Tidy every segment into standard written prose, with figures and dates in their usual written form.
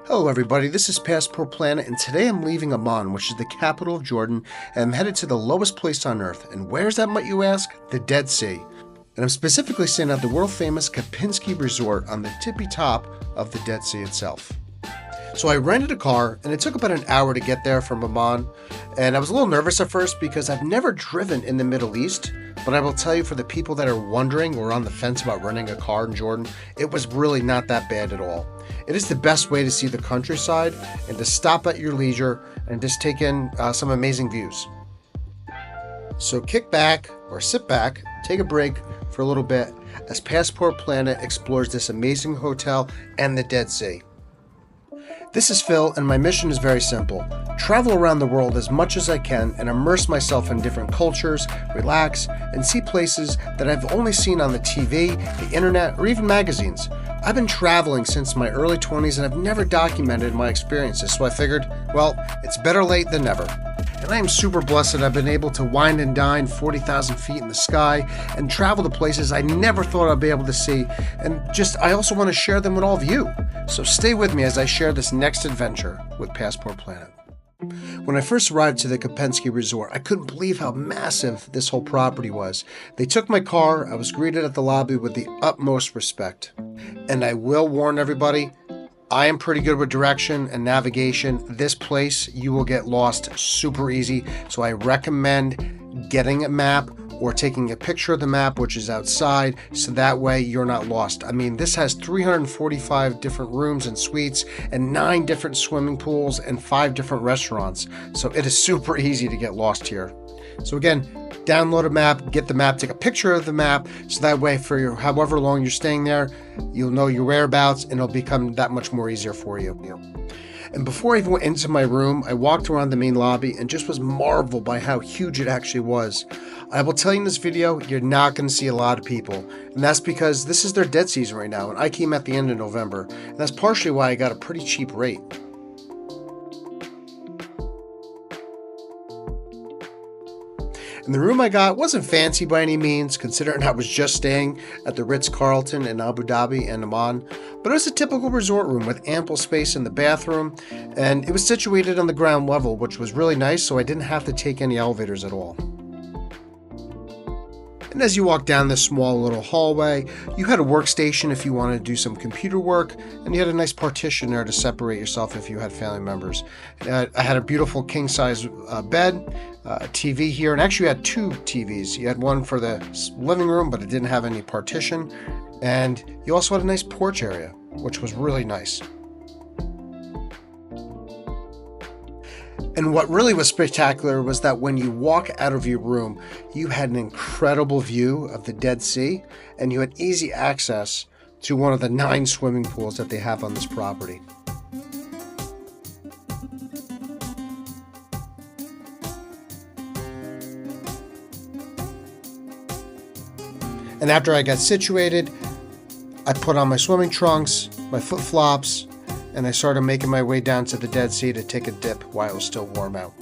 Hello everybody, this is Passport Planet, and today I'm leaving Amman, which is the capital of Jordan, and I'm headed to the lowest place on earth. And where's that, might you ask? The Dead Sea. And I'm specifically staying at the world-famous Kempinski Resort on the tippy top of the Dead Sea itself. So I rented a car, and it took about an hour to get there from Amman, and I was a little nervous at first because I've never driven in the Middle East, but I will tell you, for the people that are wondering or on the fence about renting a car in Jordan, it was really not that bad at all. It is the best way to see the countryside and to stop at your leisure and just take in some amazing views. So kick back or sit back, take a break for a little bit as Passport Planet explores this amazing hotel and the Dead Sea. This is Phil, and my mission is very simple. Travel around the world as much as I can and immerse myself in different cultures, relax, and see places that I've only seen on the TV, the internet, or even magazines. I've been traveling since my early 20s and I've never documented my experiences, so I figured, well, it's better late than never. And I am super blessed that I've been able to wine and dine 40,000 feet in the sky and travel to places I never thought I'd be able to see. And I also want to share them with all of you. So stay with me as I share this next adventure with Passport Planet. When I first arrived to the Kempinski Resort, I couldn't believe how massive this whole property was. They took my car, I was greeted at the lobby with the utmost respect. And I will warn everybody, I am pretty good with direction and navigation. This place, you will get lost super easy, so I recommend getting a map or taking a picture of the map, which is outside, so that way you're not lost. I mean, this has 345 different rooms and suites and 9 different swimming pools and 5 different restaurants, so it is super easy to get lost here. So again, download a map, get the map, take a picture of the map, so that way for your however long you're staying there, you'll know your whereabouts and it'll become that much more easier for you. And before I even went into my room, I walked around the main lobby and just was marveled by how huge it actually was. I will tell you in this video, you're not going to see a lot of people, and that's because this is their dead season right now, and I came at the end of November, and that's partially why I got a pretty cheap rate. And the room I got wasn't fancy by any means, considering I was just staying at the Ritz-Carlton in Abu Dhabi and Amman, but it was a typical resort room with ample space in the bathroom, and it was situated on the ground level, which was really nice, so I didn't have to take any elevators at all. And as you walk down this small little hallway, you had a workstation if you wanted to do some computer work, and you had a nice partition there to separate yourself if you had family members. I had a beautiful king-size bed, a TV here, and actually you had 2 TVs. You had one for the living room, but it didn't have any partition, and you also had a nice porch area, which was really nice. And what really was spectacular was that when you walk out of your room, you had an incredible view of the Dead Sea, and you had easy access to one of the 9 swimming pools that they have on this property. And after I got situated, I put on my swimming trunks, my flip-flops, and I started making my way down to the Dead Sea to take a dip while it was still warm out.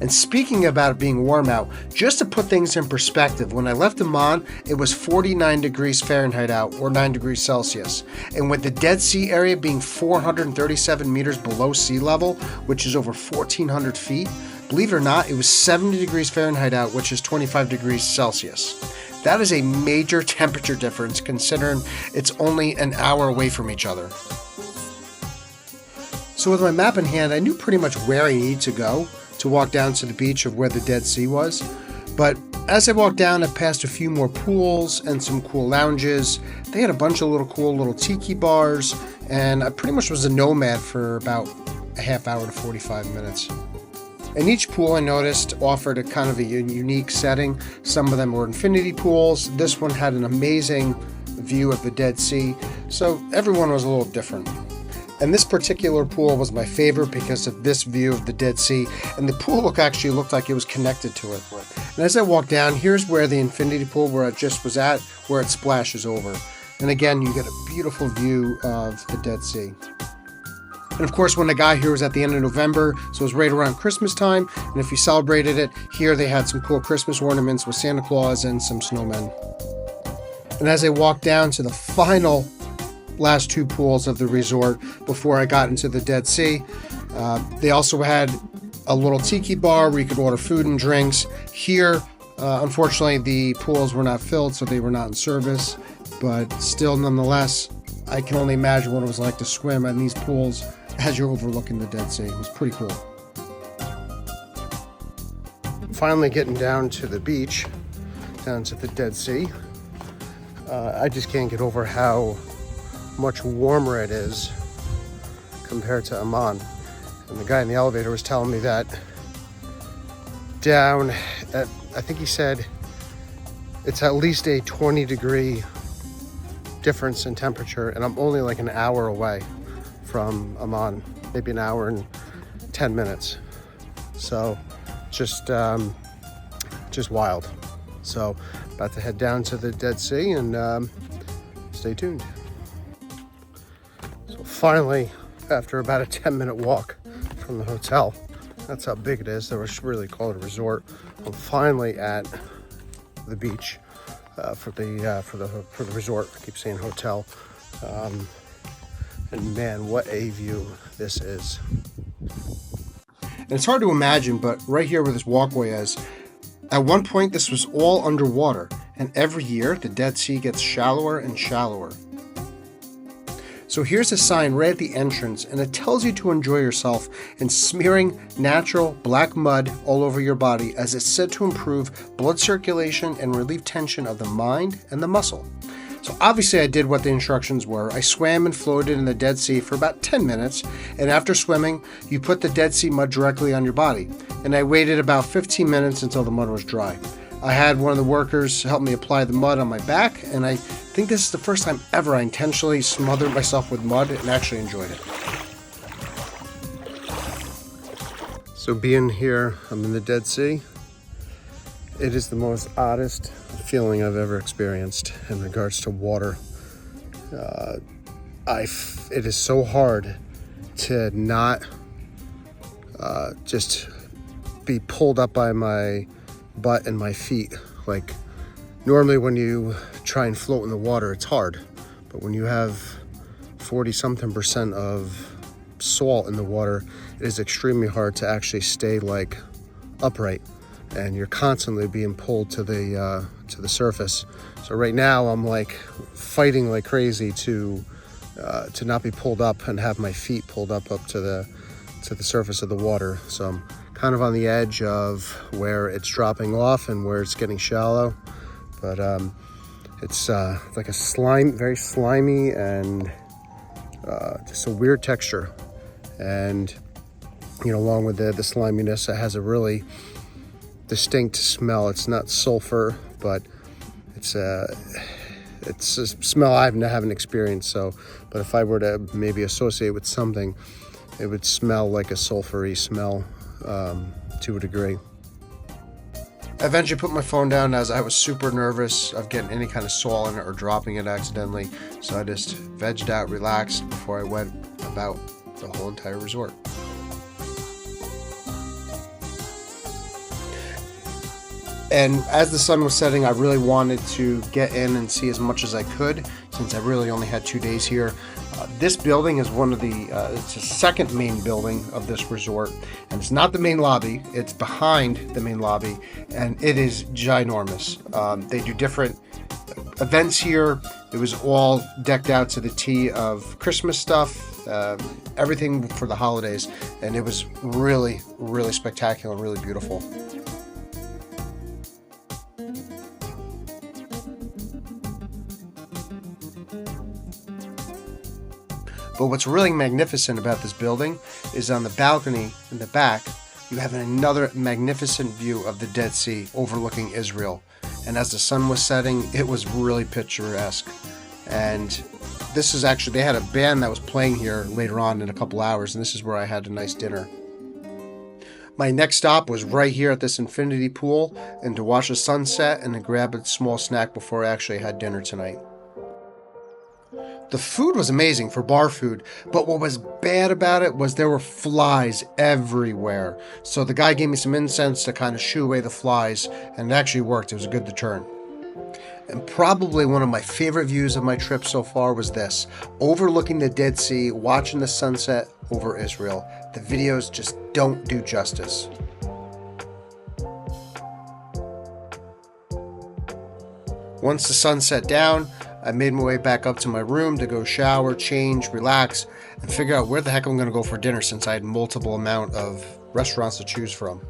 And speaking about it being warm out, just to put things in perspective, when I left Amman, it was 49 degrees Fahrenheit out, or 9 degrees Celsius. And with the Dead Sea area being 437 meters below sea level, which is over 1,400 feet, believe it or not, it was 70 degrees Fahrenheit out, which is 25 degrees Celsius. That is a major temperature difference considering it's only an hour away from each other. So with my map in hand, I knew pretty much where I needed to go to walk down to the beach of where the Dead Sea was. But as I walked down, I passed a few more pools and some cool lounges. They had a bunch of cool little tiki bars, and I pretty much was a nomad for about a half hour to 45 minutes. And each pool I noticed offered a kind of a unique setting. Some of them were infinity pools. This one had an amazing view of the Dead Sea. So everyone was a little different. And this particular pool was my favorite because of this view of the Dead Sea. And the pool actually looked like it was connected to it. And as I walked down, here's where the infinity pool where it just was at, where it splashes over. And again, you get a beautiful view of the Dead Sea. And of course, when I got here, it was at the end of November, so it was right around Christmas time. And if you celebrated it, here they had some cool Christmas ornaments with Santa Claus and some snowmen. And as I walked down to the final last two pools of the resort before I got into the Dead Sea. They also had a little tiki bar where you could order food and drinks. Here, unfortunately, the pools were not filled, so they were not in service. But still, nonetheless, I can only imagine what it was like to swim in these pools as you're overlooking the Dead Sea. It was pretty cool. Finally getting down to the beach, down to the Dead Sea. I just can't get over how much warmer it is compared to Amman. And the guy in the elevator was telling me that down at, I think he said it's at least a 20-degree difference in temperature, and I'm only like an hour away from Amman, maybe an hour and 10 minutes. So just wild. So about to head down to the Dead Sea and stay tuned. So finally, after about a 10-minute walk from the hotel, that's how big it is. They were really called a resort. I'm finally at the beach for the resort. I keep saying hotel. And man, what a view this is. And it's hard to imagine, but right here where this walkway is, at one point this was all underwater, and every year the Dead Sea gets shallower and shallower. So here's a sign right at the entrance, and it tells you to enjoy yourself in smearing natural black mud all over your body, as it's said to improve blood circulation and relieve tension of the mind and the muscle. So obviously I did what the instructions were. I swam and floated in the Dead Sea for about 10 minutes, and after swimming, you put the Dead Sea mud directly on your body. And I waited about 15 minutes until the mud was dry. I had one of the workers help me apply the mud on my back, and I think this is the first time ever I intentionally smothered myself with mud and actually enjoyed it. So being here, I'm in the Dead Sea. It is the most oddest feeling I've ever experienced in regards to water. It is so hard to not just be pulled up by my butt and my feet. Like normally when you try and float in the water, it's hard, but when you have 40-something% of salt in the water, it is extremely hard to actually stay like upright, and you're constantly being pulled to the surface. So right now I'm like fighting like crazy to not be pulled up and have my feet pulled up to the surface of the water. So I'm kind of on the edge of where it's dropping off and where it's getting shallow, but it's like a very slimy and just a weird texture. And you know, along with the sliminess, it has a really distinct smell. It's not sulfur, but it's a smell I haven't experienced. So, but if I were to maybe associate with something, it would smell like a sulfury smell to a degree. I eventually put my phone down as I was super nervous of getting any kind of salt in it or dropping it accidentally. So I just vegged out, relaxed before I went about the whole entire resort. And as the sun was setting, I really wanted to get in and see as much as I could, since I really only had 2 days here. This building is one of it's the second main building of this resort, and it's not the main lobby, it's behind the main lobby, and it is ginormous. They do different events here. It was all decked out to the T of Christmas stuff, everything for the holidays, and it was really, really spectacular and really beautiful. But what's really magnificent about this building is on the balcony in the back, you have another magnificent view of the Dead Sea overlooking Israel. And as the sun was setting, it was really picturesque. And this is actually, they had a band that was playing here later on in a couple hours, and this is where I had a nice dinner. My next stop was right here at this infinity pool, and to watch the sunset and to grab a small snack before I actually had dinner tonight. The food was amazing for bar food, but what was bad about it was there were flies everywhere. So the guy gave me some incense to kind of shoo away the flies, and it actually worked. It was a good deterrent. And probably one of my favorite views of my trip so far was this, overlooking the Dead Sea, watching the sunset over Israel. The videos just don't do justice. Once the sun set down, I made my way back up to my room to go shower, change, relax, and figure out where the heck I'm going to go for dinner since I had multiple amount of restaurants to choose from.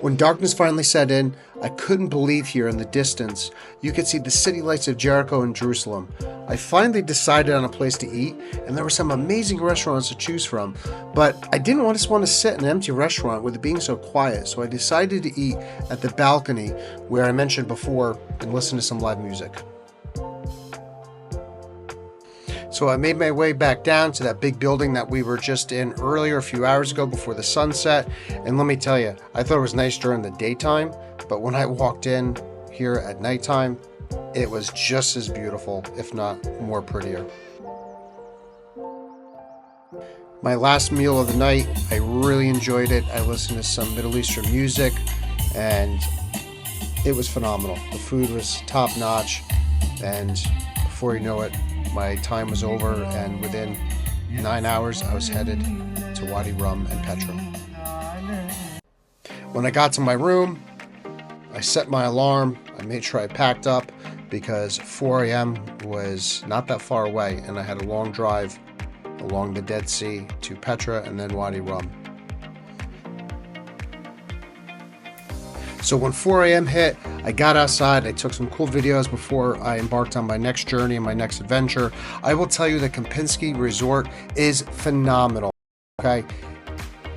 When darkness finally set in, I couldn't believe here in the distance you could see the city lights of Jericho and Jerusalem. I finally decided on a place to eat, and there were some amazing restaurants to choose from, but I didn't just want to sit in an empty restaurant with it being so quiet, so I decided to eat at the balcony where I mentioned before and listen to some live music. So I made my way back down to that big building that we were just in earlier a few hours ago before the sunset. And let me tell you, I thought it was nice during the daytime, but when I walked in here at nighttime, it was just as beautiful, if not more prettier. My last meal of the night, I really enjoyed it. I listened to some Middle Eastern music and it was phenomenal. The food was top notch, and before you know it, my time was over, and within 9 hours I was headed to Wadi Rum and Petra. When I got to my room, I set my alarm. I made sure I packed up because 4 a.m. was not that far away, and I had a long drive along the Dead Sea to Petra and then Wadi Rum. So when 4 a.m. hit, I got outside, I took some cool videos before I embarked on my next journey and my next adventure. I will tell you that Kempinski Resort is phenomenal, okay?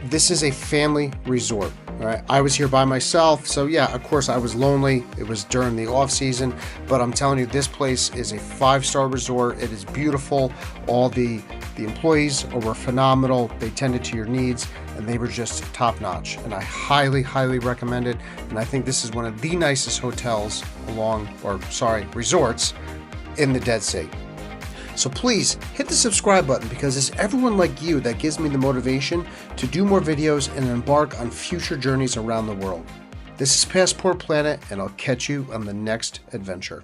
This is a family resort, all right? I was here by myself, so yeah, of course I was lonely. It was during the off season, but I'm telling you, this place is a 5-star resort. It is beautiful. All the employees were phenomenal. They tended to your needs, and they were just top-notch. And I highly, highly recommend it. And I think this is one of the nicest hotels resorts in the Dead Sea. So please hit the subscribe button, because it's everyone like you that gives me the motivation to do more videos and embark on future journeys around the world. This is Passport Planet, and I'll catch you on the next adventure.